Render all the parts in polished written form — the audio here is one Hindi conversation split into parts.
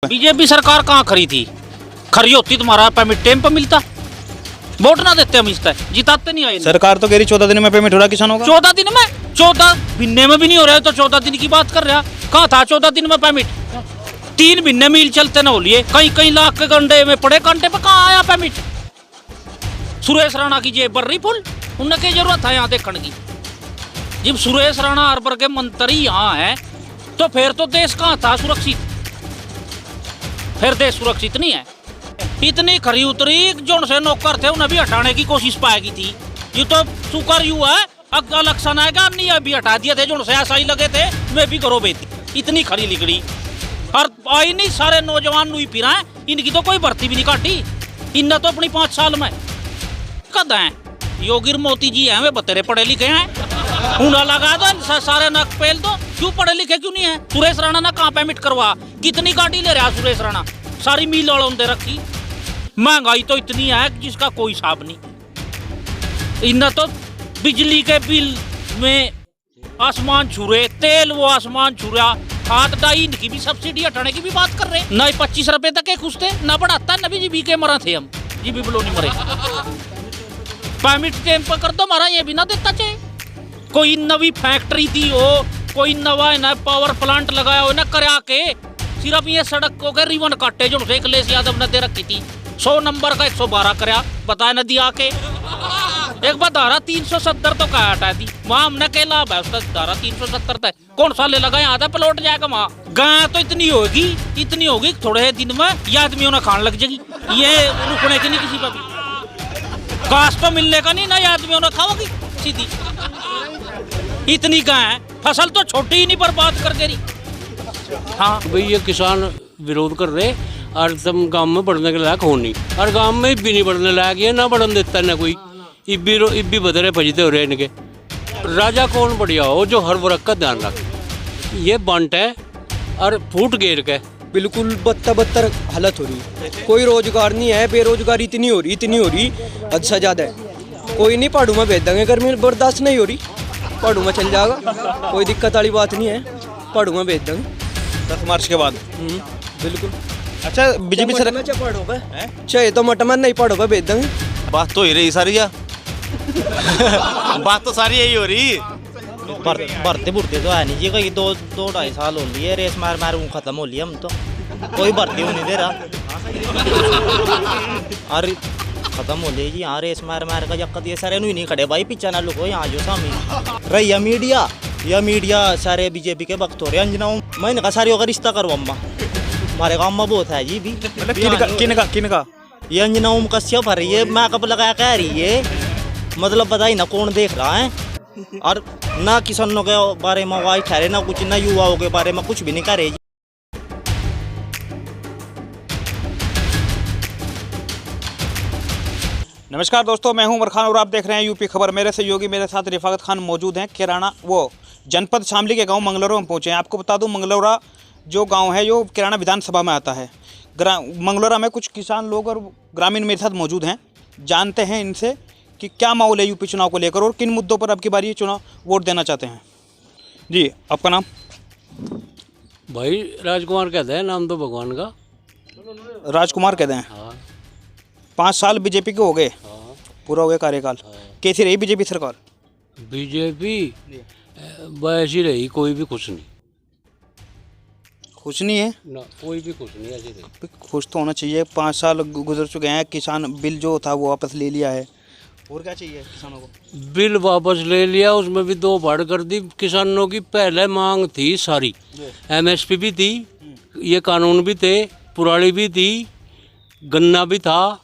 बीजेपी सरकार कहाँ खरी थी? खरी होती तुम्हारा पेमेंट टाइम पर मिलता, वोट ना देते हम इसका, जिताते नहीं आए। सरकार तो कह रही 14 दिन में पेमेंट हो रहा किसानों का। 14 दिन में, 14 महीने में भी नहीं हो रहा, तो 14 दिन की बात कर रहा। कहाँ था 14 दिन में पेमेंट? 3 महीने मील चलते ना हो लिए, कहीं कहीं लाख के गंडे में पड़े, घंटे पे कहाँ आया पेमेंट? सुरेश राणा की जेब भर रही फुल, उन्हें क्या जरूरत है यहाँ देखने की? जब सुरेश राणा हर के मंत्री यहाँ है तो फिर तो देश कहाँ था सुरक्षित? फिर देश सुरक्षित नहीं है। इतनी खरी उतरी जो से नौकर थे उन्हें भी हटाने की कोशिश पाएगी थी। ये तो सुकर यू है, अगला इलेक्शन आएगा नहीं, अभी हटा दिए थे जो से ऐसा ही लगे थे, वे भी करो बेटी। इतनी खरी लिगड़ी और आई नहीं, सारे नौजवान नुई फिर है, इनकी तो कोई भर्ती भी नहीं काटी। इनने तो अपनी 5 साल में कद है। योगी मोती जी हैं, वे बतेरे पढ़े लिखे हैं, उन्हें लगा दो सारे नक पेल दो। क्यों पढ़े लिखे क्यों नहीं है? सुरेश राणा ना कहाँ पेमेंट करवा, कितनी गाड़ी ले रहा सुरेश राणा, सारी मील वालों दे रखी। महंगाई तो इतनी है जिसका कोई हिसाब नहीं। इन्हें तो बिजली के बिल में आसमान छू रहे, तेल वो आसमान छू रहा, हाथ डाई, इनकी भी सब्सिडी हटाने की भी बात कर रहे। न 25 रुपए तक एक खुश थे, न बढ़ाता, न भी जीबी के मरा थे हम, जीबी बिलो नहीं मरे। पेमेंट टाइम पर कर दो, हमारा ये भी ना देता चाहिए। कोई नवी फैक्ट्री थी हो, कोई नवा ना पावर प्लांट लगाया हो ना करा के, सिर्फ ये सड़क को के रिबन काटे जो अखिलेश यादव ने दे रखी थी। 100 नंबर का 112 कराया, बताया न दिया के। एक बार धारा 370 तो कहा हटा दी, वहाँ हमने क्या लाभ है उसका? धारा 370 तक कौन सा ले लगाए, आधा प्लॉट जाएगा वहाँ। गाय तो इतनी होगी थोड़े दिन में ये आदमियों ने खान लग जाएगी। ये रुकने की नहीं किसी पर भी, घास तो मिलने का नहीं ना, ये आदमियों ने खाओगी सीधी। इतनी गाय फसल तो छोटी ही नहीं, बर्बाद कर दे रही। हाँ भाई, ये किसान विरोध कर रहे और तुम गांव में बढ़ने के लायक हो नहीं, और गांव में भी नहीं बढ़ने लायक, ये ना बढ़न देता ना कोई। इब्बी बदरे भजते हो रहे इनके। राजा कौन बढ़िया हो जो हर वर्ग का ध्यान रख, ये बंट है और फूट गेर के बिल्कुल बदतर हालत हो रही है। कोई रोजगार नहीं है, बेरोजगारी इतनी हो रही हद से ज़्यादा है। कोई नहीं, पहाड़ों में भेज देंगे, गर्मी बर्दाश्त नहीं हो रही, पहाड़ों में चल जाएगा, कोई दिक्कत वाली बात नहीं है, पहाड़ों में भेज देंगे 10 मार्च के बाद। बिल्कुल। अच्छा, बीजेपी सरकार पहाड़ों पे चाहिए तो मटमन नहीं, पहाड़ों पे भेज देंगे। बात तो ही रही सारी या बात तो सारी यही हो रही। भर्ती भुर्ती तो है नहीं जी, कोई 2-2.5 साल हो लिए, रेस मार खत्म हो लिया। हम तो कोई भर्ती हो नहीं दे रहा, और खत्म हो लिया जी। यहाँ रेस मार का जब ये सारे नहीं खड़े भाई, पीछा ना लुको यहाँ जो सामने रही है मीडिया, यह मीडिया सारे बीजेपी के वक्त हो रहे। अंजना मैंने कहा सारी होगा रिश्ता करो अम्मा, हमारे गाँव में बहुत है जी भी। किनका ये अंजना ओम कश्यप है, ये मैकअप लगाया कह रही है, मतलब बताइए ना कौन देख रहा है। और ना किसानों के बारे में आवाज ठहरे, ना कुछ, ना युवाओं के बारे में कुछ भी नहीं करे। नमस्कार दोस्तों, मैं हूं उमर खान और आप देख रहे हैं यूपी खबर। मेरे सहयोगी मेरे साथ रिफाकत खान मौजूद हैं। किराना वो जनपद शामली के गांव मंगलौरा में पहुंचे हैं। आपको बता दूं, मंगलौरा जो गांव है जो किराना विधानसभा में आता है। मंगलौरा में कुछ किसान लोग और ग्रामीण मेरे साथ मौजूद हैं। जानते हैं इनसे कि क्या माहौल है यूपी चुनाव को लेकर और किन मुद्दों पर अब की बारी चुनाव वोट देना चाहते हैं। जी, आपका नाम? भाई राजकुमार कहते हैं, नाम तो भगवान का। राजकुमार कहते हैं। हाँ 5 साल बीजेपी के हो गए, पूरा हो गया कार्यकाल। कैसी रही बीजेपी सरकार? बीजेपी वैसी रही, कोई भी खुश नहीं। खुश नहीं है ना, कोई भी खुश नहीं ऐसी रही। खुश तो होना चाहिए। 5 साल गुजर चुके हैं, किसान बिल जो था वो वापस ले लिया है, और क्या चाहिए किसानों को? बिल वापस ले लिया, उसमें भी 2 बार कर दी किसानों की। पहले मांग थी सारी, MSP भी थी, ये कानून भी थे, पुरानी भी थी, गन्ना भी था,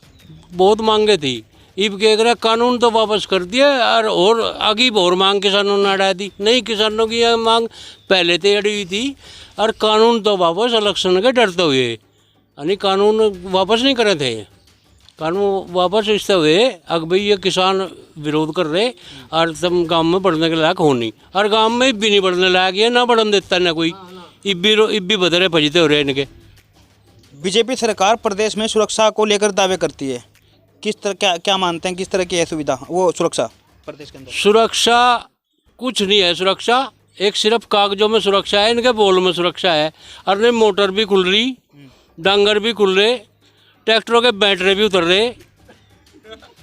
बहुत मांगे थी। अब क्या करे, कानून तो वापस कर दिया और आगे और मांग किसानों ने अड़ा दी। नहीं, किसानों की यह मांग पहले से अड़ी हुई थी और कानून तो वापस इलेक्शन के डरते हुए, यानी कानून वापस नहीं करे थे, कानून वापस इससे हुए। अब भाई ये किसान विरोध कर रहे और तुम गांव में बढ़ने के लायक हो नहीं, और गांव में भी नहीं बढ़ने लायक, ये ना बढ़न देता ना कोई। इब्बी बदरे भजते हो रहे इनके। बीजेपी सरकार प्रदेश में सुरक्षा को लेकर दावे करती है। किस तरह क्या मानते हैं, किस तरह की है सुविधा वो सुरक्षा प्रदेश के अंदर? सुरक्षा कुछ नहीं है, सुरक्षा एक सिर्फ कागजों में सुरक्षा है, इनके बोल में सुरक्षा है। और नहीं, मोटर भी खुल रही, डांगर भी खुल रहे, ट्रैक्टरों के बैटरी भी उतर रहे,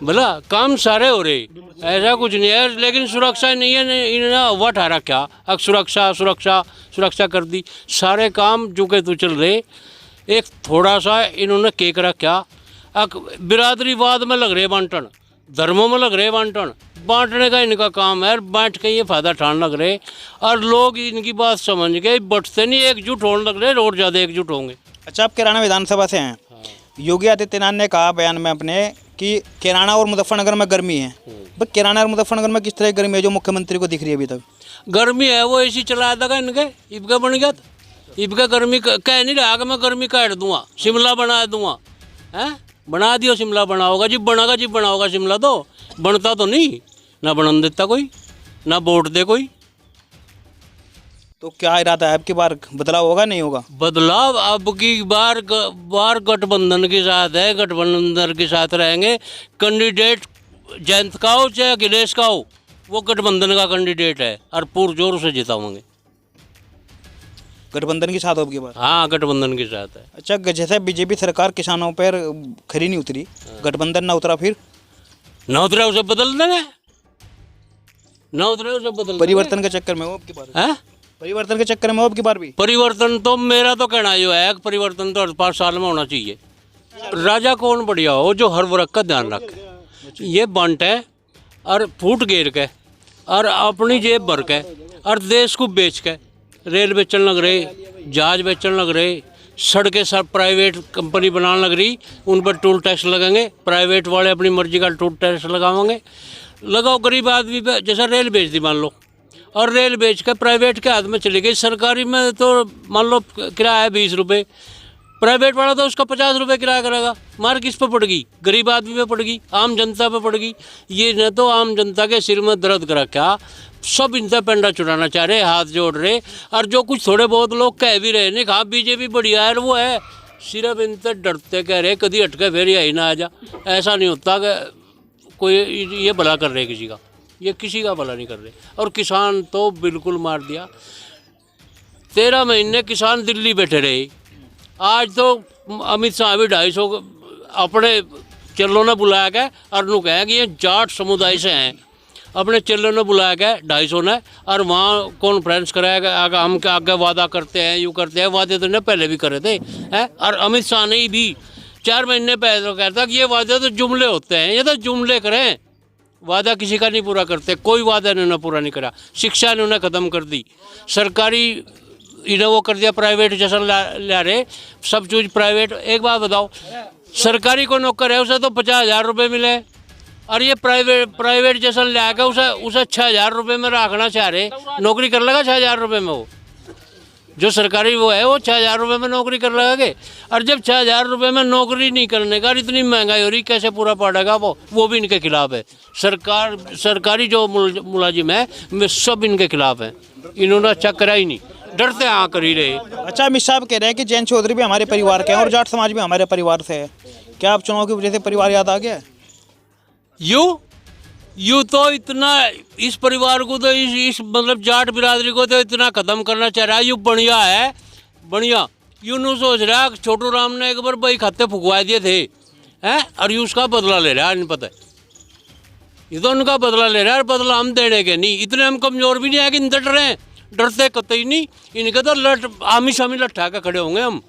भला काम सारे हो रहे, ऐसा कुछ नहीं है। लेकिन सुरक्षा नहीं है, इन्होंने हवा ठा रखा, अब सुरक्षा सुरक्षा सुरक्षा कर दी, सारे काम जो के तो चल रहे। एक थोड़ा सा इन्होंने केक रखा, अब बिरादरीवाद में लग रहे बांटन, धर्मों में लग रहे बांटन, बांटने का इनका काम है, बांट के ये फायदा ठान लग रहे। और लोग इनकी बात समझ गए, बटते नहीं, एकजुट होने लग रहे, और ज़्यादा एकजुट होंगे। अच्छा, आप कैराना विधानसभा से हैं। योगी आदित्यनाथ ने कहा बयान में अपने कि कैराना और मुजफ्फरनगर में गर्मी है। पर कैराना और मुजफ्फरनगर में किस तरह की गर्मी है जो मुख्यमंत्री को दिख रही है अभी तक? गर्मी है, वो एसी चला देगा इनके, इबका बन गया, इबका गर्मी कह नहीं रहा कि मैं गर्मी काट दूंगा, शिमला बना दूंगा, हैं बना दियो, शिमला बनाओगा जी, बनागा जी, बनाओगा शिमला, तो बनता तो नहीं, ना बनन देता कोई, ना वोट दे कोई। तो क्या इरादा है, अब की बार बदलाव होगा नहीं होगा? बदलाव अब की बार गठबंधन के साथ है, गठबंधन के साथ रहेंगे। कैंडिडेट जयंत का हो चाहे अखिलेश का हो, वो गठबंधन का कैंडिडेट है और पुरजोर से जिताएंगे। गठबंधन के साथ हो अब की बार? हाँ, गठबंधन के साथ है। अच्छा, जैसे बीजेपी सरकार किसानों पर खरी नहीं उतरी, गठबंधन ना उतरा, फिर ना उतरे उसे बदल देंगे, ना उतरे उसे बदल परिवर्तन के चक्कर में हो अब की बार? है परिवर्तन के चक्कर में हो अब की बार भी? परिवर्तन तो मेरा तो कहना जो है, परिवर्तन तो हर 5 साल में होना चाहिए। राजा कौन बढ़िया हो, जो हर वर्ग का ध्यान रखे, ये बंट है और फूट गेर के और अपनी जेब भर के और देश को बेच के, रेल बेचने लग रहे, जहाज बेचने लग रहे, सड़कें सब प्राइवेट कंपनी बनाने लग रही, उन पर टोल टैक्स लगेंगे, प्राइवेट वाले अपनी मर्जी का टोल टैक्स लगाओगे, लगाओ गरीब आदमी पे। जैसा रेल बेच दी मान लो, और रेल बेच कर प्राइवेट के हाथ में चली गई, सरकारी में तो मान लो किराया है 20 रुपये, प्राइवेट वाला तो उसका 50 रुपये किराया करेगा। मार किस पे पड़ेगी? गरीब आदमी पे पड़ेगी, आम जनता पे पड़ेगी। ये न तो आम जनता के सिर में दर्द कर रखा, सब इनसे पेंडा चुराना चाह रहे, हाथ जोड़ रहे। और जो कुछ थोड़े बहुत लोग कह भी रहे नहीं, हाँ बीजेपी बढ़िया है, वो है, सिर्फ इनसे डरते कह रहे कभी हटके फिर यही ना आ जा। ऐसा नहीं होता कि कोई ये भला कर रहे किसी का, ये किसी का भला नहीं कर रहे। और किसान तो बिल्कुल मार दिया, 13 महीने किसान दिल्ली बैठे रहे। आज तो अमित शाह भी 250 अपने चेलों ने बुलाया गया और नु कहा कि ये जाट समुदाय से हैं, अपने चेलों ने बुलाया गया 250 ने, और वहाँ कॉन्फ्रेंस कराया गया, हम क्या आगे वादा करते हैं, यूँ करते हैं, वादे तो ने पहले भी करे थे हैं। और अमित शाह ने भी 4 महीने पहले तो कहता कि ये वादे तो जुमले होते हैं, ये तो जुमले करें, वादा किसी का नहीं पूरा करते। कोई वादा इन्होंने पूरा नहीं करा। शिक्षा इन्होंने ख़त्म कर दी, सरकारी इन्हें वो कर दिया, प्राइवेट जैसा ला रहे, सब चीज़ प्राइवेट। एक बात बताओ, सरकारी को नौकर है उसे तो 50,000 रुपये मिले, और ये प्राइवेट जैसा ला के उसे 6,000 रुपये में रखना चाह रहे, नौकरी कर लेगा 6,000 रुपये में। वो जो सरकारी वो है वो 6,000 रुपये में नौकरी कर लगागे। और जब 6,000 रुपये में नौकरी नहीं करने का, इतनी महंगाई हो रही, कैसे पूरा पड़ेगा? वो भी इनके खिलाफ है। सरकारी जो मुलाजिम है वे सब इनके खिलाफ हैं, इन्होंने अच्छा करा ही नहीं, डरते हाँ कर ही रहे। अच्छा, अमित शाह कह रहे हैं कि जैन चौधरी भी हमारे परिवार के हैं और जाट समाज भी हमारे परिवार से है। क्या आप चुनाव की वजह से परिवार याद आ गया है? यू तो इतना इस परिवार को तो इस मतलब जाट बिरादरी को तो इतना ख़त्म करना चाह रहा है। यू बढ़िया है, बढ़िया। यू नू सोच रहा है छोटू राम ने एक बार भाई खाते फुकवा दिए थे हैं, और यू उसका बदला ले रहा है। नहीं पता, ये तो उनका बदला ले रहा है, बदला हम देने के नहीं। इतने हम कमज़ोर भी नहीं है कि डट रहे हैं, डरते कतई नहीं। इनके तो आमी शामी लट्ठा के खड़े होंगे हम।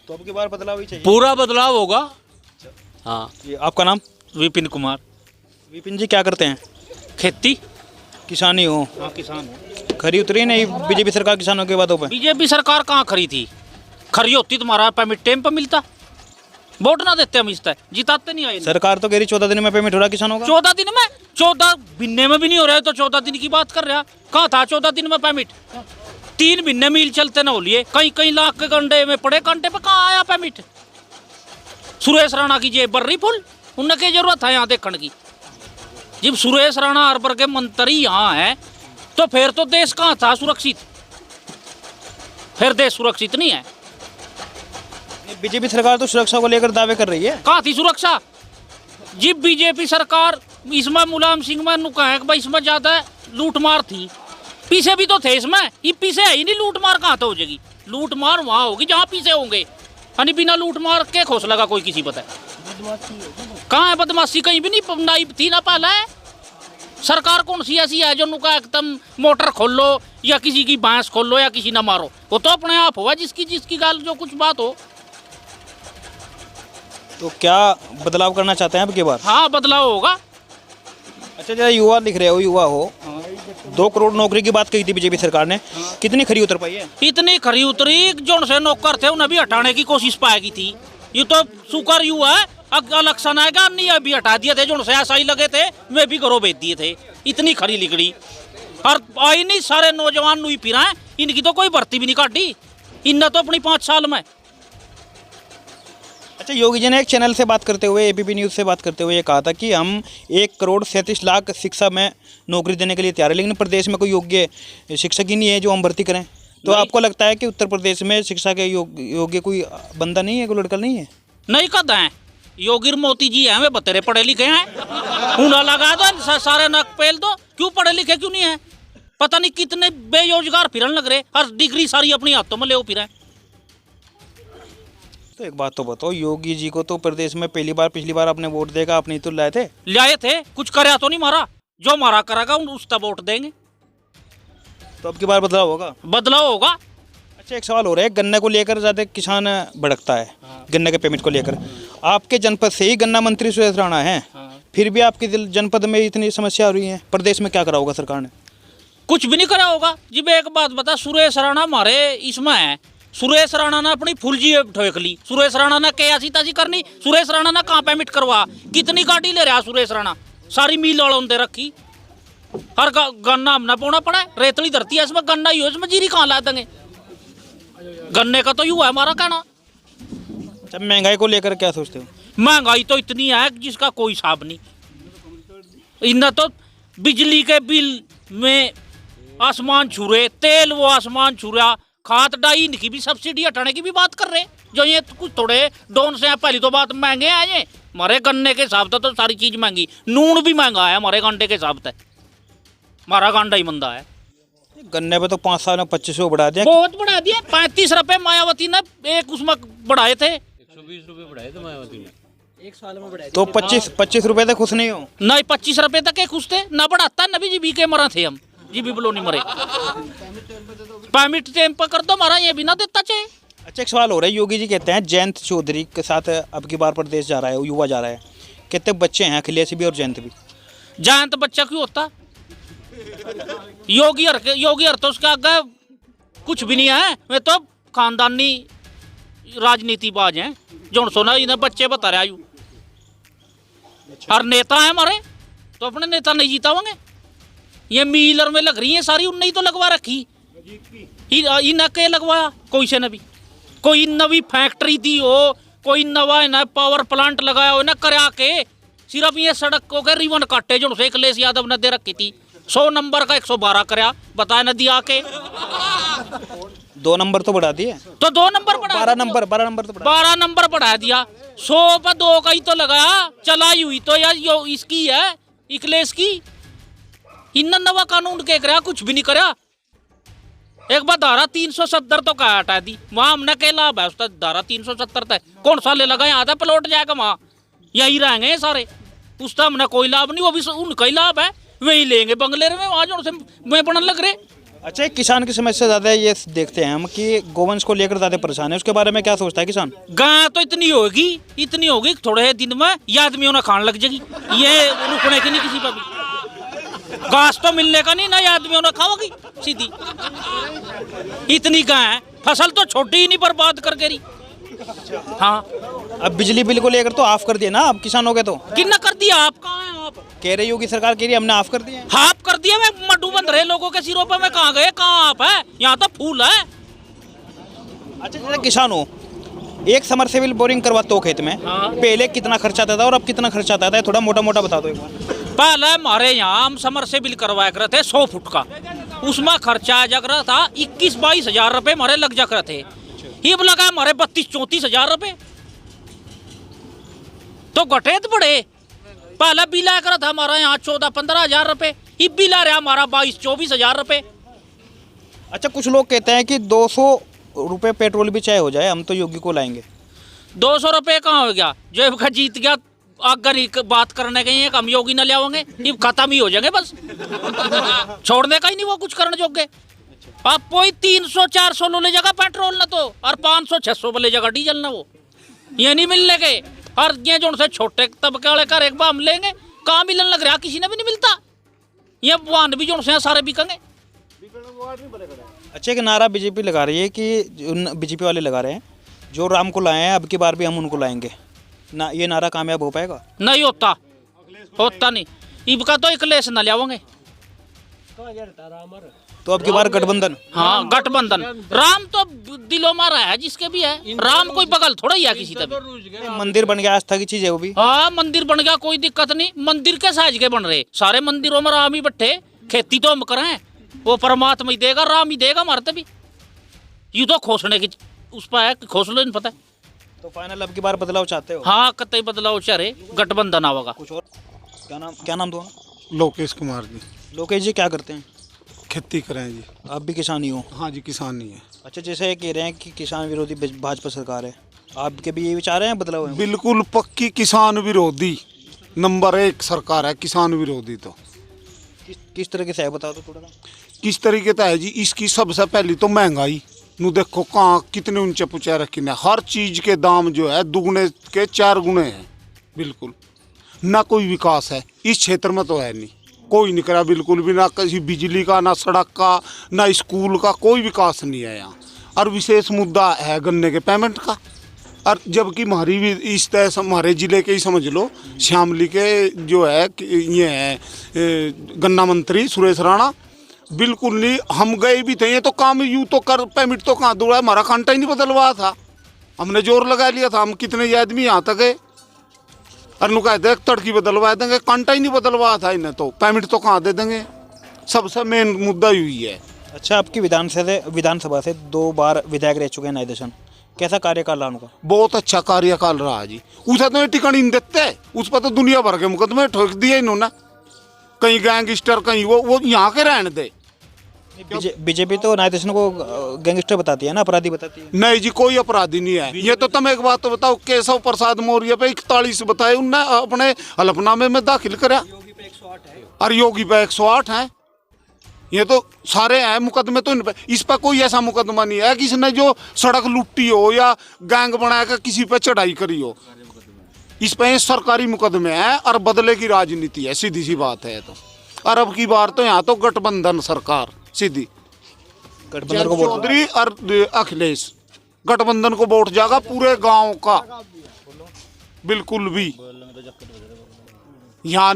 तो अब की बार बदलाव ही चाहिए, पूरा बदलाव होगा। हाँ। आपका नाम? विपिन कुमार। विपिन जी, क्या करते हैं? खेती, किसानी हो? हाँ किसान है। खरी उतरी नहीं बीजेपी सरकार किसानों के बातों पे? बीजेपी सरकार कहाँ खरी थी? खरी होती तुम्हारा पेमेंट टाइम पर मिलता, वोट ना देते हम, इसता जिताते नहीं आए। सरकार तो कह रही 14 दिन में पेमेंट हो रहा किसानों का। 14 दिन में? 14 महीने में भी नहीं हो रहा है तो 14 दिन की बात कर रहा। कहाँ था 14 दिन में पेमेंट? 3 महीने मील चलते ना बोलिए, कहीं कहीं लाख के घंटे में पड़े, घंटे पे कहाँ आया पेमेंट? सुरेश राणा की जेब भर रही फुल, उन्हें क्या जरूरत है यहाँ देखने की? जब सुरेश राणा हर पर के मंत्री यहाँ है तो फिर तो देश कहाँ था सुरक्षित? फिर देश सुरक्षित नहीं है। बीजेपी सरकार तो सुरक्षा को लेकर दावे कर रही है। कहाँ थी सुरक्षा? जब बीजेपी सरकार इसमें मुलायम सिंह में नुका है कि भाई इसमें ज्यादा लूट मार थी, पीछे भी तो थे इसमें, ये पीछे है ही नहीं। लूट मार कहाँ तो हो जाएगी? लूट मार वहाँ होगी जहाँ पीछे होंगे। हनी बिना लूट मार के खोस लगा कोई किसी पता है कहाँ है बदमाशी? कहीं भी नहीं नाई थी ना पाला है। सरकार कौन सी ऐसी है जो नुका एकदम मोटर खोल लो या किसी की भैंस खोल लो या किसी ना मारो? वो तो अपने आप हुआ जिसकी गाल जो कुछ बात हो। तो क्या बदलाव करना चाहते हैं अब की बार? हाँ बदलाव होगा। अच्छा जरा युवा लिख रहे हो, युवा हो, 2 करोड़ नौकरी की बात कही थी बीजेपी सरकार ने, कितनी खरी उतर पाई है? इतनी खरी उतरी जो से नौकर थे उन्हें भी हटाने की कोशिश पाएगी थी। ये तो सुकर युवा है, इलेक्शन आएगा नहीं अभी हटा दिए थे जो से ऐसा ही लगे थे, वे भी घरों भेज दिए थे। इतनी खरी लिगड़ी और आई नहीं, सारे नौजवान नुई फिर हैं, इनकी तो कोई भर्ती भी नहीं काटी इनने तो अपनी 5 साल में। अच्छा योगी जी ने एक चैनल से बात करते हुए, एबीपी न्यूज़ से बात करते हुए ये कहा था कि हम 1 करोड़ 37 लाख शिक्षा में नौकरी देने के लिए तैयार है, लेकिन प्रदेश में कोई योग्य शिक्षक ही नहीं है जो हम भर्ती करें। तो आपको लगता है कि उत्तर प्रदेश में शिक्षा के योग्य कोई बंदा नहीं है, कोई लड़का नहीं है? नहीं कद हैं योगी मोती जी हैं, वे बतेरे पढ़े लिखे हैं। उन्हें लगा दो सारे नक पेल दो, क्यों पढ़े लिखे क्यों नहीं है? पता नहीं कितने बेरोजगार फिरन लग रहे, हर डिग्री सारी अपनी हाथों में ले फिर। तो एक बात तो बताओ, योगी जी को तो प्रदेश में पिछली बार आपने वोट देगा, आप नहीं तो लाए थे? लाए थे, कुछ कराया तो नहीं मारा, जो मारा करेगा उसका वोट देंगे। तो अब की बार बदलाव होगा? बदलाव होगा। अच्छा एक सवाल हो रहा है, गन्ने को लेकर ज़्यादा किसान भड़कता है, गन्ने के पेमेंट को लेकर। आपके जनपद से ही गन्ना मंत्री सुरेश राणा है, फिर भी आपके जनपद में इतनी समस्या हो रही है, प्रदेश में क्या करा होगा सरकार ने? कुछ भी नहीं करा होगा जी। मैं एक बात बता, सुरेश राणा हमारे इसमें है, सुरेश राणा ने अपनी फुलजी ठोक ली, सुरेश राणा ने क्या सीताजी करनी, सुरेश राणा ने कहाँ पेमेंट करवा, कितनी गाड़ी ले रहा सुरेश राणा, सारी मील वालों ने रखी। हर गन्ना हमने पोना पड़ा है, रेतली धरती है, इसमें गन्ना ही हो, इसमें जीरी कहाँ ला देंगे? गन्ने का तो युवा है हमारा कहना। जब महंगाई को लेकर क्या सोचते हो? महंगाई तो इतनी है जिसका कोई हिसाब नहीं। इन्हें तो बिजली के बिल में आसमान छू रहे, तेल वो आसमान छू रहा, खाद डाई इनकी भी सब्सिडी हटाने की भी बात कर रहे, जो ये कुछ थोड़े डाउन से। पहली तो बात महंगे आए ये, हमारे गन्ने के हिसाब से तो सारी चीज महंगी, नून भी महंगा है हमारे गंडे के हिसाब से, हमारा गंडा ही मंदा है। गन्ने पे तो 5 साल में 2500 बढ़ा दिया, बहुत बढ़ा दिया। 35 रुपए मायावती ने एक उसमें बढ़ाए थे, 120 रुपये बढ़ाए थे मायावती ने 1 साल में बढ़ाया। तो 25 रुपए तक खुश नहीं हो? नहीं 25 रुपए तक एक खुश थे ना, बढ़ाता न भी जी बीके मरा थे हम, जी भी बोलो नहीं मरे। परमिट टाइम पर कर दो, हमारा ये भी ना देता चाहिए। अच्छा एक सवाल हो रहा है, योगी जी कहते हैं जयंत चौधरी के साथ अब की बार प्रदेश जा रहा है, युवा जा रहा है, कितने बच्चे हैं अखिलेश भी और जयंत भी? जयंत बच्चा क्यों होता? योगी हर तो उसका आगे कुछ भी नहीं है, वे तो खानदानी राजनीतिबाज हैं, जो सोना इन्हें बच्चे बता रहे आयु। हर नेता है हमारे, तो अपने नेता नहीं जीता होंगे। ये मीलर में लग रही है सारी, उनने ही तो लगवा रखी, इन्हें के लगवाया कोई से नवी, कोई नवी फैक्ट्री दी हो, कोई नवा इन्हें पावर प्लांट लगाया हो, इन्हें करा के सिर्फ ये सड़क को के रिबन काटे, जो से अखिलेश यादव ने दे रखी थी। 100 नंबर का 112 कराया, बताया न दिया के 2 नंबर तो बढ़ा दिए, तो 2 नंबर बढ़ा, 12 नंबर तो बढ़ा 12 नंबर बढ़ा दिया। 100 पर 2 का ही तो लगाया, चलाई हुई तो यार यो इसकी है अखिलेश की। इन नवा कानून के कराया, कुछ भी नहीं कराया। एक बार धारा 370 तो क्या हटा दी, वहां हमने क्या लाभ है उसका? धारा 370 तक कौन सा ले लगा, यहाँ था प्लॉट जाएगा वहां, यही रहेंगे सारे, उसका हमने कोई लाभ नहीं, वो भी उनका ही लाभ है, वही लेंगे बंगले में, वहां जो से मैं बनने लग रहे। अच्छा एक किसान की समस्या ज़्यादा है, ये देखते हैं हम कि गोवंश को लेकर ज़्यादा परेशान है, उसके बारे में क्या सोचता है किसान? गाय तो इतनी होगी थोड़े दिन में ये आदमियों ने खाने लग जाएगी, ये रुकने की नहीं किसी पर भी। घास तो मिलने का नहीं ना, ये आदमियों ने खाओगी सीधी। इतनी गाय, फसल तो छोटी ही नहीं बर्बाद करके रही। हाँ अब बिजली बिल को लेकर तो ऑफ कर दिया ना अब किसानों के, तो कितना कर दिया? आप कहाँ हैं? आप कह रही होगी सरकार कह रही हमने ऑफ कर दिया। हाफ कर दिया, मैं मड्डू बंद रहे लोगों के सिरों पर, मैं कहाँ गए, कहाँ आप है? यहाँ तो फूल है। अच्छा जैसे किसान हो, एक समरसेबल बोरिंग करवाते हो खेत में, पहले कितना खर्चा आता था और अब कितना खर्चा आता है, थोड़ा मोटा मोटा बता दो एक बार। पहले हमारे यहाँ हम समरसेबल करवाया करते थे 100 फुट का, उसमें खर्चा जग रहा था 21-22 हजार रुपये हमारे लग जा थे। ये लगा हमारे 32-34 हजार रुपये, तो घटे तो बड़े। पहले बिल आया करा था हमारा यहाँ 14-15 हजार रुपये, ये बिल आ रहा हमारा 22-24 हजार रुपये। अच्छा कुछ लोग कहते हैं कि 200 रुपये पेट्रोल भी चाहे हो जाए, हम तो योगी को लाएंगे। 200 रुपये कहाँ हो गया? जो का जीत गया अगर एक बात करने गई है हम योगी न ले आओगे, ये खत्म ही हो जाएंगे बस। छोड़ने का ही नहीं वो कुछ करने जोगे। आप कोई 300-400 लो ले जाएगा पेट्रोल ना, तो और 500-600 ले जाएगा डीजल ना, वो ये नहीं मिलने के। और ये जो से छोटे तबके वाले घर एक बार हम लेंगे, कहाँ मिलने लग रहा, किसी ने भी नहीं मिलता। ये वाहन भी जो से सारे बिकेंगे। अच्छा, एक नारा बीजेपी लगा रही है कि बीजेपी वाले लगा रहे हैं, जो राम को लाए हैं अब की बार भी हम उनको लाएंगे ना, ये नारा कामयाब हो पाएगा? नहीं होता नहीं। इबका तो अखिलेश न लियाओगे। तो अब की बार गठबंधन? हाँ गठबंधन। राम तो दिलो मारा है जिसके भी है, राम कोई बगल थोड़ा ही है किसी तभी। मंदिर बन गया, आस्था की चीज है वो भी। हाँ मंदिर बन गया, कोई दिक्कत नहीं। मंदिर के साइज के बन रहे सारे मंदिरों में राम ही बैठे। खेती तो हम करें, वो परमात्मा ही देगा, राम ही देगा हमारे भी। यू तो खोसने की उस पर है, खोस लो, नहीं पता। तो फाइनल अब की बार बदलाव चाहते हो? हाँ कतई बदलाव चाह रहे, गठबंधन आवेगा। कुछ और? क्या नाम दो? लोकेश कुमार जी। लोकेश जी क्या करते हैं? खेती करें जी। आप भी किसान ही हो? हाँ जी, किसान नहीं है। अच्छा, जैसे ये कह रहे हैं कि किसान विरोधी भाजपा सरकार है, आपके भी ये विचार हैं बदलाव है? बिल्कुल पक्की किसान विरोधी नंबर 1 सरकार है, किसान विरोधी। तो किस तरीके से है बताओ तो थोड़ा सा। किस तरीके का है जी? इसकी सबसे पहली तो महंगाई नू देखो कहाँ कितने ऊंचे पुचा रखी है। हर चीज के दाम जो है दुगने के 4 गुने हैं। बिल्कुल ना कोई विकास है इस क्षेत्र में, तो है नहीं, कोई नहीं करा बिल्कुल भी, ना किसी बिजली का, ना सड़क का, ना स्कूल का, कोई विकास नहीं है यहाँ। और विशेष मुद्दा है गन्ने के पेमेंट का। और जबकि हमारी भी इस तरह से हमारे ज़िले के ही समझ लो, शामली के जो है ये है गन्ना मंत्री सुरेश राणा, बिल्कुल नहीं। हम गए भी थे, ये तो काम यूँ तो कर, पेमेंट तो कहाँ दूर है, हमारा कांटा ही नहीं बदलवा था। हमने जोर लगा लिया था, हम कितने आदमी यहाँ तक गए और नु कहते हैं तड़की बदलवा देंगे, कांटा ही नहीं बदलवा था इन्हें, तो पेमेंट तो कहाँ दे देंगे। सबसे मेन मुद्दा यही है। अच्छा, आपकी विधानसभा से 2 बार विधायक रह चुके हैं नए दर्शन, कैसा कार्यकाल रहा उनका? बहुत अच्छा कार्यकाल रहा जी। उसे तो टिकट ही नहीं देते, उस पर तो दुनिया भर के मुकदमे ठोक दिए इन्होंने। कहीं गैंगस्टर, कहीं वो यहाँ के रहने दे। बीजेपी तो नए दर्शन को गैंगस्टर बताती है ना, अपराधी बताती है। नहीं जी, कोई अपराधी नहीं है। ये तो तुम एक बात तो बताओ, केशव प्रसाद मौर्य पे 41 बताए उनने अपने हलफनामे में दाखिल करा, और योगी पे 108 है। ये तो सारे हैं मुकदमे, तो इस पर कोई ऐसा मुकदमा नहीं है किसी ने जो सड़क लुट्टी हो या गैंग बनाकर किसी पे चढ़ाई करी हो। इस पर सरकारी मुकदमे हैं और बदले की राजनीति है, सीधी सी बात है। तो और अब की बार तो यहाँ तो गठबंधन सरकार सीधी, गठबंधन को वोट चौधरी और अखिलेश, गठबंधन को वोट जाएगा पूरे गांव का। बिल्कुल भी यहाँ।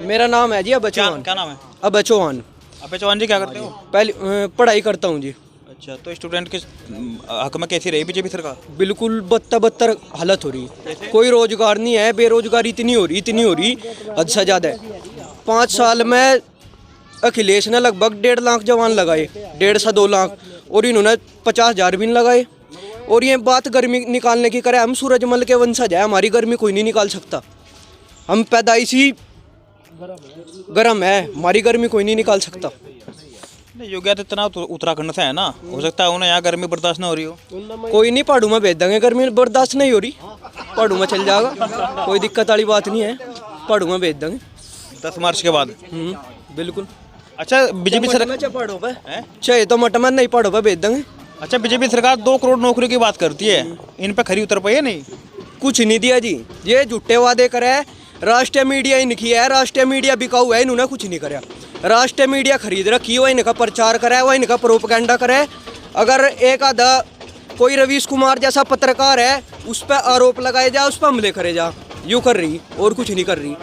मेरा नाम है जी अभय चौहान। क्या नाम है? अभय चौहान। अभय चौहान जी क्या करते हो? पहले पढ़ाई करता हूँ जी। अच्छा, तो स्टूडेंट के हक में कैसी रही बीजेपी सरकार? बिल्कुल बदतर हालत हो रही है, कोई रोजगार नहीं है, बेरोजगारी इतनी हो रही हद से ज़्यादा है। 5 साल में अखिलेश ने लगभग 1.5 लाख जवान लगाए, 1.5 से 2 लाख, और इन्होंने 50,000 भी नहीं लगाए। और ये बात गर्मी निकालने की करे, हम सूरजमल के वंशज है, हमारी गर्मी कोई नहीं निकाल सकता। हम पैदाइशी गर्म है, हमारी गर्मी कोई नहीं निकाल सकता। योगी आदित्यनाथ उत्तराखंड से है ना, हो सकता है उन्हें यहाँ गर्मी बर्दाश्त ना हो रही हो। कोई नहीं, पहाड़ों में भेज देंगे, गर्मी बर्दाश्त नहीं हो रही, पहाड़ों में चल जाएगा, कोई दिक्कत वाली बात नहीं है, पहाड़ों में भेज देंगे 10 मार्च के बाद। बिल्कुल। अच्छा, बीजेपी सरकार पहाड़ों पे चाहिए तो मटमन, नहीं पहाड़ों पे भेज देंगे। अच्छा, बीजेपी सरकार 2 करोड़ नौकरी की बात करती है, इन पे खरी उतर पाई है? नहीं, कुछ नहीं दिया जी, ये झूठे वादे करे। राष्ट्रीय मीडिया इनकी है, राष्ट्रीय मीडिया बिकाऊ है, इन्होंने कुछ नहीं कराया। राष्ट्रीय मीडिया खरीद रखी, वो इनका प्रचार करे, वो इनका प्रोपेगेंडा करे। अगर एक आधा कोई रवीश कुमार जैसा पत्रकार है, उस पर आरोप लगाए जा, उस पर हमले करे जा, यूँ कर रही और कुछ नहीं कर रही।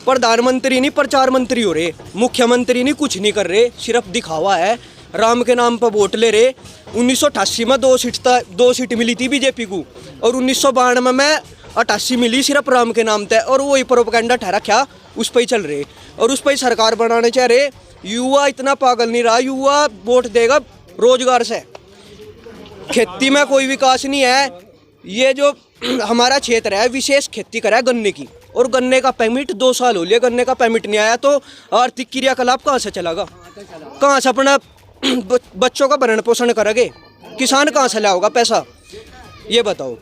प्रधानमंत्री नहीं प्रचार मंत्री हो रहे, मुख्यमंत्री नहीं कुछ नहीं कर रहे, सिर्फ दिखावा है। राम के नाम पर वोट ले रहे। 1988 में 2 सीट मिली थी बीजेपी को, और 1992 में 88 मिली सिर्फ राम के नाम पे, और वही प्रोपेगेंडा ठहरा क्या, उस पर ही चल रहे और उस पर ही सरकार बनाने चाह रहे। युवा इतना पागल नहीं रहा, युवा वोट देगा रोजगार से। खेती में कोई विकास नहीं है। ये जो हमारा क्षेत्र है विशेष खेती करा है गन्ने की, और गन्ने का परमिट 2 साल हो लिया, गन्ने का परमिट नहीं आया, तो आर्थिक क्रियाकलाप कहाँ से चलेगा? कहाँ से अपना बच्चों का भरण पोषण करेंगे? किसान कहाँ से लाओगा पैसा, ये बताओ?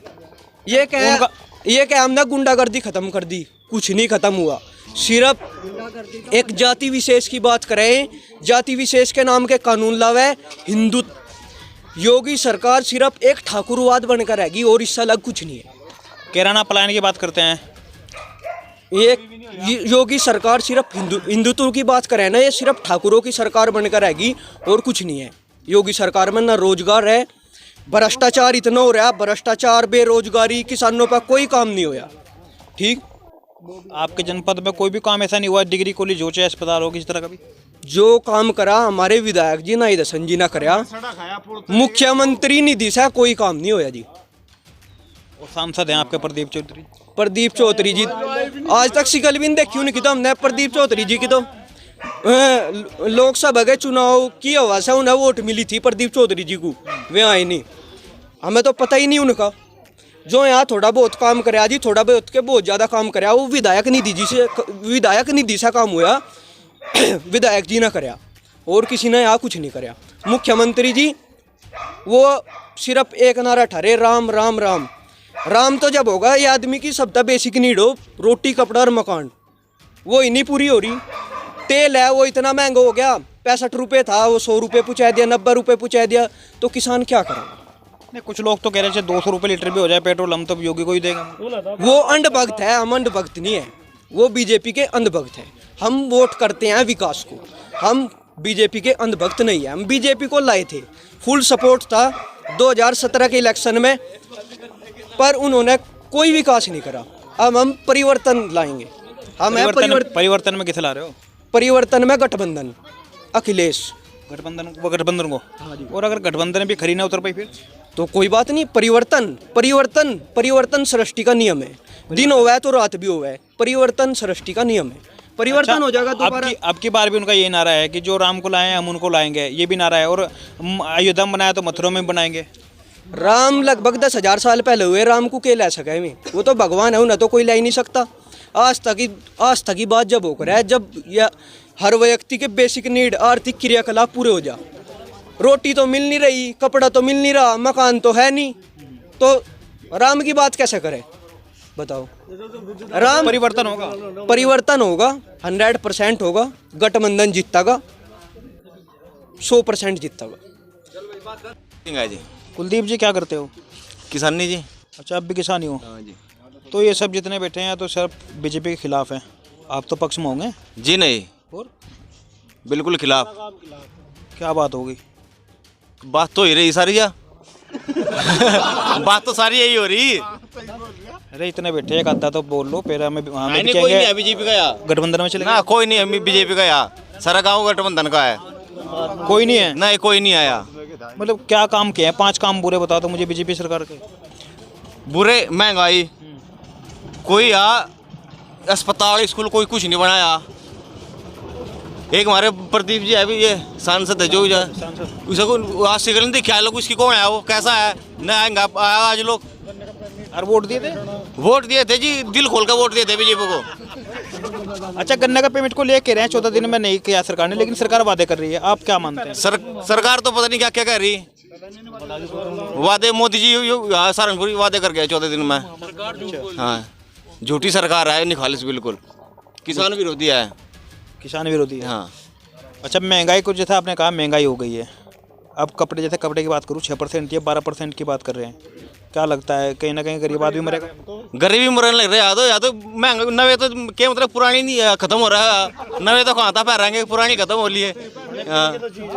ये क्या हमने गुंडागर्दी खत्म कर दी, कुछ नहीं खत्म हुआ। सिर्फ एक जाति विशेष की बात करें, जाति विशेष के नाम के कानून लावे हिंदू। योगी सरकार सिर्फ एक ठाकुरवाद बनकर रहेगी और इससे अलग कुछ नहीं है। कैराना पलायन की बात करते हैं, ये योगी सरकार सिर्फ हिंदुत्व की बात करें ना, ये सिर्फ ठाकुरों की सरकार बनकर रहेगी और कुछ नहीं है। योगी सरकार में ना रोजगार है, भ्रष्टाचार इतना हो रहा है, भ्रष्टाचार, बेरोजगारी, किसानों पर कोई काम नहीं होया। ठीक, आपके जनपद में कोई भी काम ऐसा नहीं हुआ, डिग्री कॉलेज हो चाहे अस्पताल हो, किसी तरह का भी? जो काम करा हमारे विधायक जी ना दसन जी ना करया, मुख्यमंत्री निधि से कोई काम नहीं होया जी। और सांसद हैं आपके प्रदीप चौधरी जी, आज तक शिकल भी नहीं देखी उनकी तो हमने। प्रदीप चौधरी जी की तो लोकसभा के चुनाव की हवा से उन्हें वोट मिली थी प्रदीप चौधरी जी को, वे आए नहीं, हमें तो पता ही नहीं उनका। जो यहाँ थोड़ा बहुत काम कराया जी, थोड़ा बहुत के बहुत ज़्यादा काम कराया, वो विधायक निधि से काम हुआ, विधायक जी ने कराया और किसी ने यहाँ कुछ नहीं कराया। मुख्यमंत्री जी वो सिर्फ एक नारा ठहरे, राम राम राम। राम तो जब होगा ये आदमी की सबसे बेसिक नीड हो, रोटी कपड़ा और मकान, वो ही नहीं पूरी हो रही। तेल है वो इतना महंगा हो गया, 65 रुपये था वो 100 रुपये पहुँचा दिया, 90 रुपये पहुँचा दिया, तो किसान क्या करेगा? नहीं, कुछ लोग तो कह रहे हैं 200 रुपये लीटर भी हो जाए पेट्रोल, हम तो योगी को ही देंगे। वो अंधभक्त है, हम अंधभक्त नहीं है, वो बीजेपी के अंधभक्त है। हम वोट करते हैं विकास को, हम बीजेपी के अंधभक्त नहीं है। हम बीजेपी को लाए थे, फुल सपोर्ट था 2017 के इलेक्शन में, पर उन्होंने कोई विकास नहीं करा। अब हम परिवर्तन लाएंगे। हम परिवर्तन में किसे ला रहे हो? परिवर्तन में गठबंधन, अखिलेश गठबंधन को। और अगर गठबंधन भी खरी ना उतर पाई फिर तो कोई बात नहीं। परिवर्तन सृष्टि का नियम है, दिन होगा है तो रात भी होगा है, परिवर्तन सृष्टि का नियम है, परिवर्तन हो जाएगा दोबारा। अब की बार भी उनका ये नारा है कि जो राम को लाए हम उनको लाएंगे, ये भी नारा है। और अयोध्या में बनाया तो मथुरा में बनाएंगे। राम लगभग 10,000 साल पहले हुए, राम को के ला सके में, वो तो भगवान है, उन्हें तो कोई ला ही नहीं सकता। आस्था की बात जब होकर है, जब यह हर व्यक्ति के बेसिक नीड, आर्थिक क्रियाकलाप पूरे हो जा। रोटी तो मिल नहीं रही, कपड़ा तो मिल नहीं रहा, मकान तो है नहीं, तो राम की बात कैसे करें बताओ? राम परिवर्तन होगा 100% होगा, गठबंधन जीतेगा, 100% जीतेगा। जी कुलदीप जी क्या करते हो? किसानी जी। अच्छा, आप भी किसानी हो? हाँ जी। तो ये सब जितने बैठे हैं तो सिर्फ बीजेपी के खिलाफ हैं, आप तो पक्ष में होंगे? जी नहीं, और बिल्कुल खिलाफ। क्या बात होगी? बात तो ही रही सारी या बात तो सारी यही हो रही। अरे इतने बैठे, एक आधा तो बोल लो, फिर हमें नहीं, कोई नहीं है बीजेपी का यहाँ, गठबंधन में चले ना कोई नहीं है बीजेपी का यहाँ, सारा गाँव गठबंधन का है। कोई नहीं है? नहीं, कोई नहीं आया। मतलब क्या काम किए हैं? 5 काम बुरे बताओ तो मुझे बीजेपी सरकार के। बुरे, महंगाई, कोई यहाँ अस्पताल स्कूल कोई कुछ नहीं बनाया। एक हमारे प्रदीप जी है भी, ये सांसद है जो उसको आज सिगरेट नहीं देखा लोग, उसकी कौन है वो, कैसा है, न आएंगे आज लोग। और वोट दिए थे? वोट दिए थे जी, दिल खोल कर वोट दिए थे बीजेपी को। अच्छा, गन्ने का पेमेंट को लेके रहे हैं 14 दिन में नहीं किया सरकार ने, लेकिन सरकार वादे कर रही है, आप क्या मानते हैं? सरकार तो पता नहीं क्या क्या कर रही, वादे मोदी जी सहारनपुर वादे कर गए 14 दिन में। हाँ, झूठी सरकार है, निखालिस बिल्कुल, किसान विरोधी है। किसान विरोधी है? हाँ। अच्छा, महंगाई को जैसा आपने कहा महंगाई हो गई है, अब कपड़े की बात करूँ 6% या 12% की बात कर रहे हैं, क्या लगता है कहीं ना कहीं गरीब आदमी मरेगा? गरीबी मरने लग रहे या तो महंगा, नवे तो क्या मतलब पुरानी नहीं खत्म हो रहा है, नवे तो कहाँ था पैरेंगे, पुरानी खत्म हो रही है।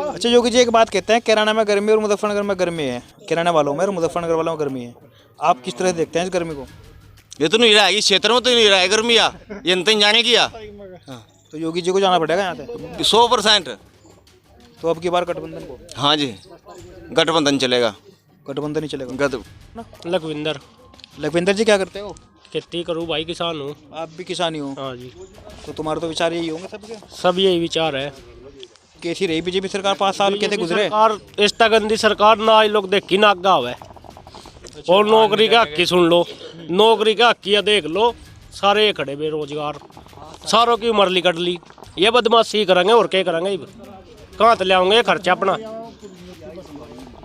अच्छा योगी जी, एक बात कहते हैं, कैराना में गर्मी और मुजफ्फरनगर में गर्मी है, कैराना वालों में और मुजफ्फरनगर वालों में गर्मी है, आप किस तरह देखते हैं इस गर्मी को? ये तो नहीं रहा, इस क्षेत्र में तो नहीं रहा है गर्मी, या ये नहीं जाने की। तो योगी जी को जाना पड़ेगा यहाँ से 100%। तो अब की बार गठबंधन को? हाँ जी, गठबंधन चलेगा। गठबंधन ही चलेगा। लखविंदर जी क्या करते हो? खेती करूँ भाई, किसान हूँ। आप भी किसानी हो? हाँ जी। तो तुम्हारे तो विचार यही होंगे सबके? सब यही विचार है। कैसी रही बीजेपी सरकार 5 साल कैसे गुजरे? सरकार इतना गंदी सरकार ना आज लोग देखी ना आगा हुआ है। और नौकरी का हक्की सुन लो, नौकरी का हक्की देख लो, सारे खड़े बेरोजगार, सारों की उम्र ली कट ली। ये बदमाशी करेंगे और क्या करेंगे, कहाँ तो ले आएंगे खर्चा अपना?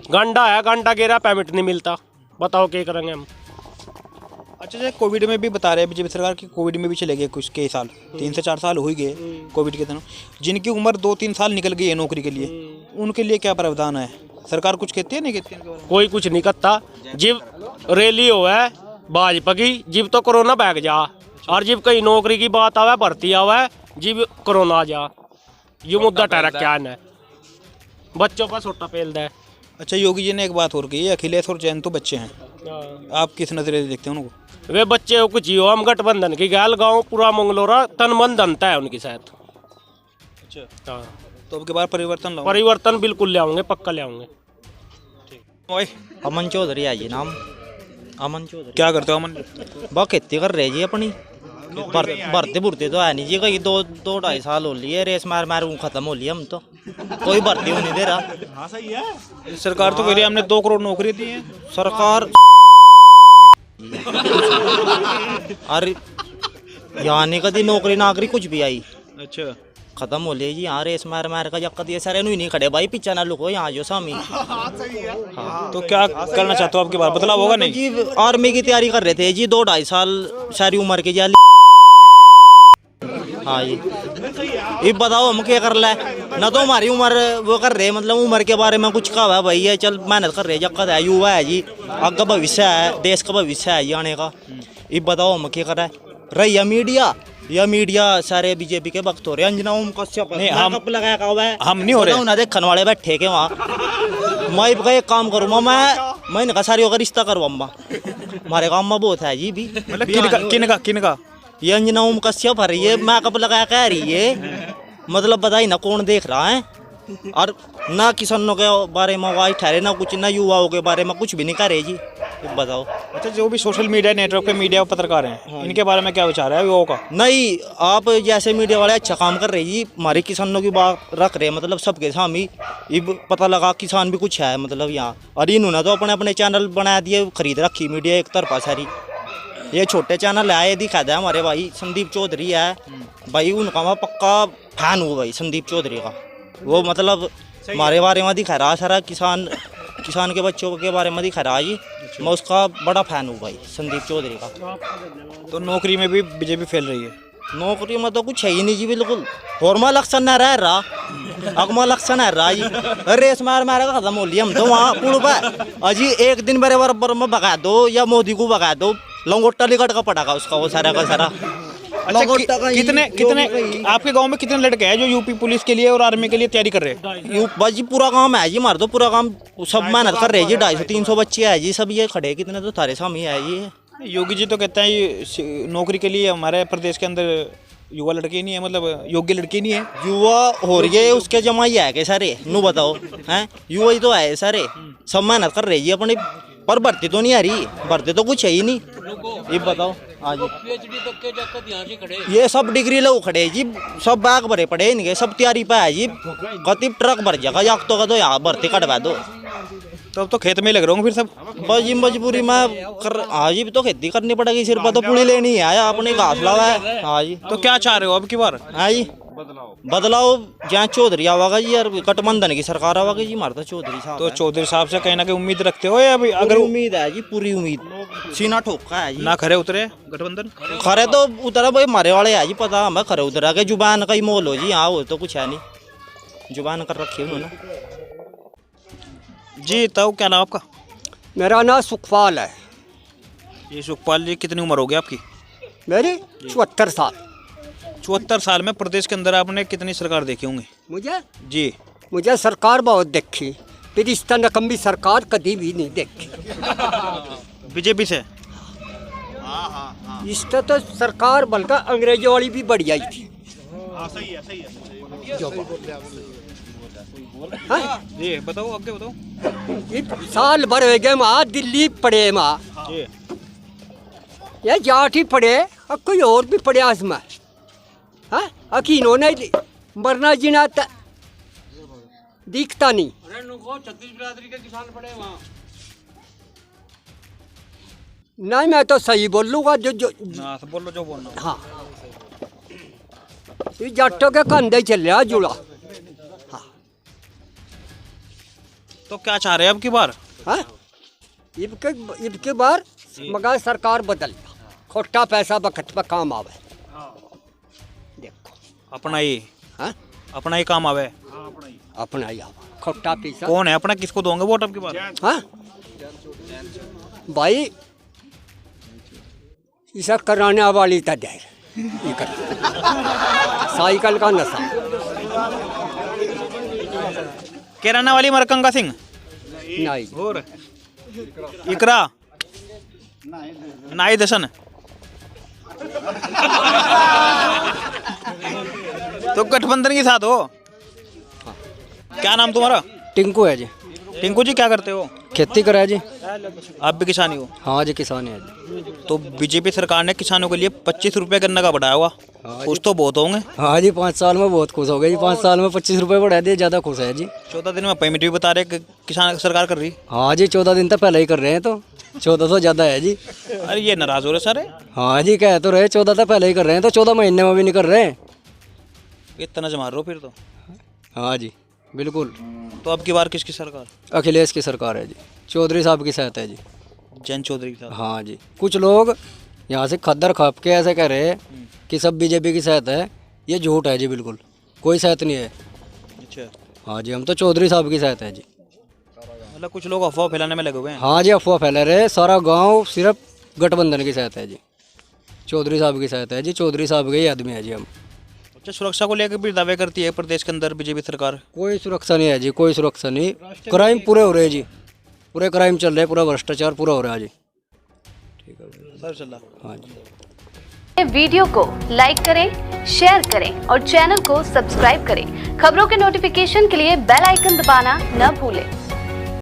गंडा है, गंडा गिरा पेमेंट नहीं मिलता, बताओ क्या करेंगे हम? अच्छा जैसे कोविड में भी बता रहे हैं बीजेपी सरकार की, कोविड में भी चले गए कुछ कई साल, 3 से 4 साल हो ही गए कोविड के दिनों, जिनकी उम्र 2-3 साल निकल गई है नौकरी के लिए, उनके लिए क्या प्रावधान है? सरकार कुछ कहती है नहीं कहती है? कोई कुछ नहीं करता। जिब रैली हो है भाजपा की, जिब तो कोरोना बैग जा, और जिब कहीं नौकरी की बात आवे, भर्ती आवे, जिब कोरोना आ जा, ये मुद्दा टहरा क्या है, बच्चों पर छोटा पेल दे। अच्छा योगी जी ने एक बात और कही है, अखिलेश और जैन तो बच्चे हैं, आप किस नजरिए से देखते हैं उनको? वे बच्चे हो कुछ हो, हम गठबंधन की गैल गांव पूरा मंगलोरा तन मन धनता है उनकी साथ। अच्छा हाँ, तो अब के बाद परिवर्तन लाओ? परिवर्तन बिल्कुल ले आऊंगे, पक्का ले आऊंगे। ओए अमन चौधरी है जी नाम, अमन चौधरी। क्या करते हो अमन? बस खेती कर रहे जी अपनी, भरते भुरते तो है नहीं जी, कहीं 2-2.5 साल हो लिए, रेस मार मार खत्म हो लिया हम तो, कोई भर्ती हो नहीं दे रहा। सरकार तो कह रही है हमने 2 करोड़ नौकरी दी है। सरकार अरे यहाँ नहीं कभी नौकरी नाकरी कुछ भी आई, अच्छा खत्म हो लिया जी। यहाँ रेस मार मार का जब कभी सारे नहीं खड़े भाई, पीछे ना लुको यहाँ जो सामी। तो क्या करना चाहते हो आपके बाद, बदलाव होगा नहीं? जी आर्मी की तैयारी कर रहे थे जी, 2-2.5 साल सारी उम्र के जी। हाँ जी, ये बताओ हम क्या कर ले ना, तो हमारी उम्र वो कर रहे, मतलब उम्र के बारे में कुछ कहा है भाई, ये चल मेहनत कर रहे, जब है युवा है जी, आगे भविष्य है, देश का भविष्य है आने का। ये बताओ हम क्या कर रहे रही मीडिया, या मीडिया सारे बीजेपी के वक्त हो रहे, अंजना ओम कश्यप नहीं, हम लगाया हुआ है, हम नहीं हो रहे, उन्हें देखने वाले बैठे के वहाँ। मैं एक काम करूँगा, मैं इनका सारी होकर रिश्ता करवाऊंगा, हमारे गाँव में बहुत है जी भी। मतलब किनका ये अंजना ओम कश्यप है, ये मैकअप लगाया कह रही है, मतलब बताइए ना कौन देख रहा है, और ना किसानों के बारे में आवाज ठहरे, ना कुछ, ना युवाओं के बारे में कुछ भी नहीं करे जी, बताओ। अच्छा जो भी सोशल मीडिया नेटवर्क पे मीडिया पत्रकार हैं, इनके बारे में क्या विचार है युवाओं का? नहीं, आप जैसे मीडिया वाले अच्छा काम कर रहे जी, हमारे किसानों की बात रख रहे, मतलब सबके सामने ये पता लगा किसान भी कुछ है मतलब यहाँ, और इन्होंने तो अपने अपने चैनल बना दिए, खरीद रखी मीडिया एक तरफा सारी। ये छोटे चैनल आए दिखा दे हमारे भाई संदीप चौधरी है भाई, उनका मैं पक्का फैन हूँ भाई संदीप चौधरी का, वो मतलब हमारे बारे में दिखा रहा सारा, किसान के बच्चों के बारे में दिखा रहा जी, मैं उसका बड़ा फैन हूँ भाई संदीप चौधरी का। तो नौकरी में भी बीजेपी फैल रही है? नौकरी में तो कुछ है ही नहीं जी, बिल्कुल फॉर्मा इलेक्शन न रहा, अगमा इलेक्शन है रहा जी, रेस मार मार का खत्म हो लिया हम तो वहाँ पुल पर अजी, एक दिन मेरे बराबर में भगा दो या मोदी को भगा दो, लंगोटा लिकट का पटाखा उसका वो सारा का सारा। अच्छा कितने आपके गांव में कितने लड़के हैं जो यूपी पुलिस के लिए और आर्मी के लिए तैयारी कर रहे हैं? बस जी पूरा काम है जी, मार दो पूरा काम, सब मेहनत कर रहे हैं जी, 250-300 बच्चे है जी, सब ये खड़े कितने तो थारे सामने है जी। योगी जी तो कहते हैं ये नौकरी के लिए हमारे प्रदेश के अंदर युवा लड़के नहीं है, मतलब योग्य लड़के नहीं है। युवा हो रही है उसके जमा ही है के सारे, नू बताओ हैं, युवा ही तो है सारे, सब मेहनत कर रहे जी अपनी, पर भर्ती तो नहीं आ रही, भर्ती तो कुछ है ही नहीं, ये बताओ। हाँ जी, पीएचडी तक के जाकर यहाँ से खड़े, ये सब डिग्री लोग खड़े जी, सब बैग भरे पड़े इनके, सब तैयारी पे है जी, कति ट्रक भर जाएगा याक तो का, तो यहाँ भर्ती कटवा दो, तो अब तो खेत में लग रहे होंगे फिर सब? बस जी मजबूरी में कर, हाँ जी तो खेती करनी पड़ेगी, सिर पर तो पुली लेनी है, अपने घास लगा है। हाँ जी, तो क्या चाह रहे हो अब की बार? हाँ जी बदलाव जहाँ चौधरी आवागा जी, यार गठबंधन की सरकार आवागी जी, मारता चौधरी साहब। तो चौधरी साहब से कहीं ना कहीं उम्मीद रखते हो, या अभी अगर उम्मीद है जी, पूरी उम्मीद, सीना ठोका है जी, ना खरे उतरे गठबंधन? खरे तो उतरा भाई मारे वाले है जी, पता हमें खरे उतरा के, जुबान का ही मोल हो जी, हाँ वो तो कुछ है नहीं, जुबान कर रखी है उन्होंने जी। तो क्या नाम आपका? मेरा नाम सुखपाल है। ये सुखपाल जी कितनी उम्र हो गई आपकी? मेरी 74 साल। 74 साल में प्रदेश के अंदर आपने कितनी सरकार देखी होंगी? मुझे मुझे सरकार बहुत देखी, फिर इस तरह नकम्बी सरकार कभी भी नहीं देखी। बीजेपी से? इस तरह तो सरकार बल्कि अंग्रेजों वाली भी बढ़िया ही थी। हाँ? जी बताओ, आगे बताओ। ये साल भर हो गए माँ दिल्ली पढ़े माँ, जी ये जाट ही पढ़े और कोई और भी पढ़े इसमें, हाँ अकी इन्होंने मरना जीना दिखता नहीं। छत्तीस बिरादरी के किसान पड़े वहाँ, नहीं मैं तो सही बोलूँगा जो ना तो बोलो जो बोलना। हाँ ये जाटों के कंधे चल रहा जुड़ा। तो क्या चाह रहे हैं अब की बार? हाँ इबके बार मगर सरकार बदल खोटा पैसा वक्त पर काम आवे। देखो अपना ही हाँ अपना ही काम आवे। अपना ही आवा खोटा पैसा। कौन है अपना, किसको दोगे वोट अब की बार? हाँ भाई इसा कराने वाली तद है साइकिल का नशा। किराना वाली मरकंगा सिंह नहीं और इकरा नाई दशन तो गठबंधन के साथ हो। क्या नाम तुम्हारा? टिंकू है जी। टिंकू जी क्या करते हो? खेती करा है जी। आप भी किसानी हो? हाँ जी किसान है जी। तो बीजेपी सरकार ने किसानों के लिए 25 रुपए गन्ना का बढ़ाया हुआ, खुश तो बहुत होंगे। हाँ जी 5 साल में बहुत खुश हो गए जी। 5 साल में 25 रुपये बढ़ा दिए, ज़्यादा खुश है जी। 14 दिन में पेमेंट भी बता रहे कि किसान सरकार कर रही। हाँ जी 14 दिन तक पहले ही कर रहे हैं, तो 1400 ज़्यादा है जी। अरे ये नाराज हो रहे सारे। हाँ जी कह तो रहे 14 तक पहले ही कर रहे हैं, तो 14 महीने में भी नहीं कर रहे हैं। इतना जमा रहे हो फिर तो। हाँ जी बिल्कुल। तो अब की बार किसकी सरकार? अखिलेश की सरकार है जी। चौधरी साहब की साथ है जी। जैन चौधरी के साथ। हाँ जी कुछ लोग यहाँ से खद्दर खाप के ऐसे कह रहे हैं कि सब बीजेपी की साथ है, ये झूठ है जी। बिल्कुल कोई साथ नहीं है। अच्छा, हाँ जी हम तो चौधरी साहब की साथ है जी। मतलब कुछ लोग अफवाह फैलाने में लगे हुए हैं। हाँ जी अफवाह फैला रहे, सारा गांव सिर्फ गठबंधन के साथ है जी। चौधरी साहब की साथ है जी। चौधरी साहब के ही आदमी है जी हम। अच्छा, सुरक्षा को लेकर भी दावे करती है प्रदेश के अंदर बीजेपी सरकार। कोई सुरक्षा नहीं है जी, कोई सुरक्षा नहीं। क्राइम पूरे हो रहे हैं जी, पूरे क्राइम चल रहे हैं, पूरा भ्रष्टाचार पूरा हो रहा है जी। ठीक है सर चल। हाँ जी। वीडियो को लाइक करें, शेयर करें और चैनल को सब्सक्राइब करें। खबरों के नोटिफिकेशन के लिए बेल आइकन दबाना न भूलें।